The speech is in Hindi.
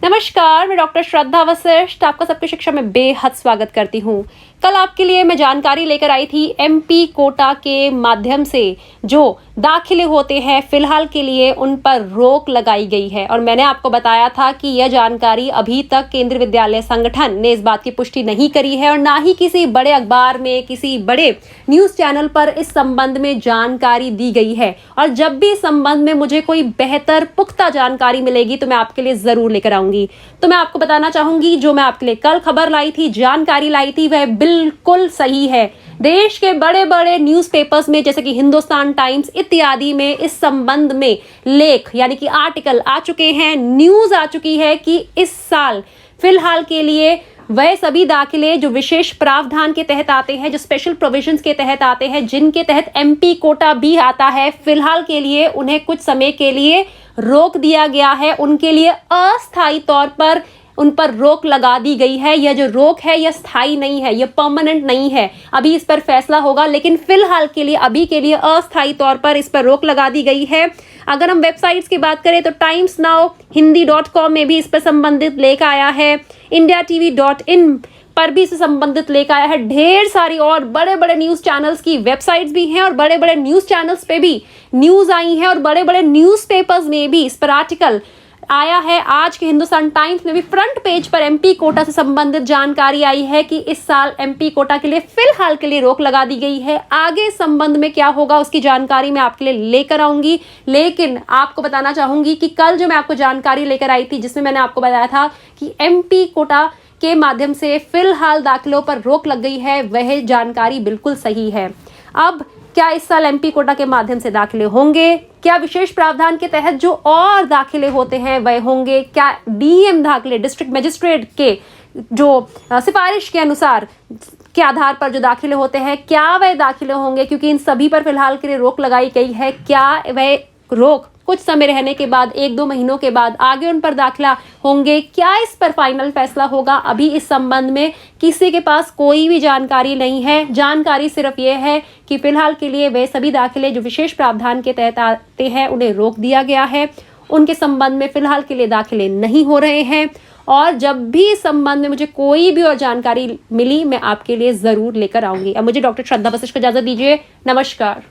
नमस्कार, मैं डॉक्टर श्रद्धा वशिष्ठ आपका सबकी शिक्षा में बेहद स्वागत करती हूँ। कल आपके लिए मैं जानकारी लेकर आई थी एमपी कोटा के माध्यम से जो दाखिले होते हैं फिलहाल के लिए उन पर रोक लगाई गई है और मैंने आपको बताया था कि यह जानकारी अभी तक केंद्रीय विद्यालय संगठन ने इस बात की पुष्टि नहीं करी है और ना ही किसी बड़े अखबार में किसी बड़े न्यूज चैनल पर इस संबंध में जानकारी दी गई है। और जब भी इस संबंध में मुझे कोई बेहतर पुख्ता जानकारी मिलेगी तो मैं आपके लिए जरूर लेकर आऊंगी। तो मैं आपको बताना चाहूंगी जो मैं आपके लिए कल खबर लाई थी, जानकारी लाई थी, वह बिल्कुल सही है। देश के बड़े बड़े न्यूज़पेपर्स में जैसे कि हिंदुस्तान टाइम्स इत्यादि में इस संबंध में लेख यानी कि आर्टिकल आ चुके हैं, न्यूज आ चुकी है कि इस साल फिलहाल के लिए वह सभी दाखिले जो विशेष प्रावधान के तहत आते हैं, जो स्पेशल प्रोविजंस के तहत आते हैं, जिनके तहत एमपी कोटा भी आता है, फिलहाल के लिए उन्हें कुछ समय के लिए रोक दिया गया है। उनके लिए अस्थायी तौर पर उन पर रोक लगा दी गई है। यह जो रोक है यह स्थायी नहीं है, यह परमानेंट नहीं है। अभी इस पर फैसला होगा, लेकिन फिलहाल के लिए अभी के लिए अस्थायी तौर पर इस पर रोक लगा दी गई है। अगर हम वेबसाइट्स की बात करें तो टाइम्स नाउ हिंदी.com में भी इस पर संबंधित लेख आया है, indiatv.in पर भी इससे संबंधित लेख आया है। ढेर सारी और बड़े बड़े न्यूज चैनल्स की वेबसाइट्स भी हैं और बड़े बड़े न्यूज चैनल्स पे भी न्यूज आई है और बड़े बड़े न्यूज़पेपर्स में भी इस पर आर्टिकल आया है। आज के हिंदुस्तान टाइम्स में भी फ्रंट पेज पर एमपी कोटा से संबंधित जानकारी आई है कि इस साल एमपी कोटा के लिए फिलहाल के लिए रोक लगा दी गई है। आगे संबंध में क्या होगा उसकी जानकारी मैं आपके लिए लेकर आऊंगी, लेकिन आपको बताना चाहूंगी कि कल जो मैं आपको जानकारी लेकर आई थी जिसमें मैंने आपको बताया था कि एमपी कोटा के माध्यम से फिलहाल दाखिलों पर रोक लग गई है, वह जानकारी बिल्कुल सही है। अब क्या इस साल एमपी कोटा के माध्यम से दाखिले होंगे? क्या विशेष प्रावधान के तहत जो और दाखिले होते हैं वह होंगे? क्या डीएम दाखिले, डिस्ट्रिक्ट मजिस्ट्रेट के जो सिफारिश के अनुसार के आधार पर जो दाखिले होते हैं, क्या वह दाखिले होंगे? क्योंकि इन सभी पर फिलहाल के लिए रोक लगाई गई है। क्या वह रोक कुछ समय रहने के बाद 1-2 महीनों के बाद आगे उन पर दाखिला होंगे? क्या इस पर फाइनल फैसला होगा? अभी इस संबंध में किसी के पास कोई भी जानकारी नहीं है। जानकारी सिर्फ ये है कि फिलहाल के लिए वे सभी दाखिले जो विशेष प्रावधान के तहत आते हैं उन्हें रोक दिया गया है। उनके संबंध में फिलहाल के लिए दाखिले नहीं हो रहे हैं और जब भी इस संबंध में मुझे कोई भी और जानकारी मिली मैं आपके लिए जरूर लेकर आऊंगी। अब मुझे डॉक्टर श्रद्धा वशिष्ठ को इजाजत दीजिए। नमस्कार।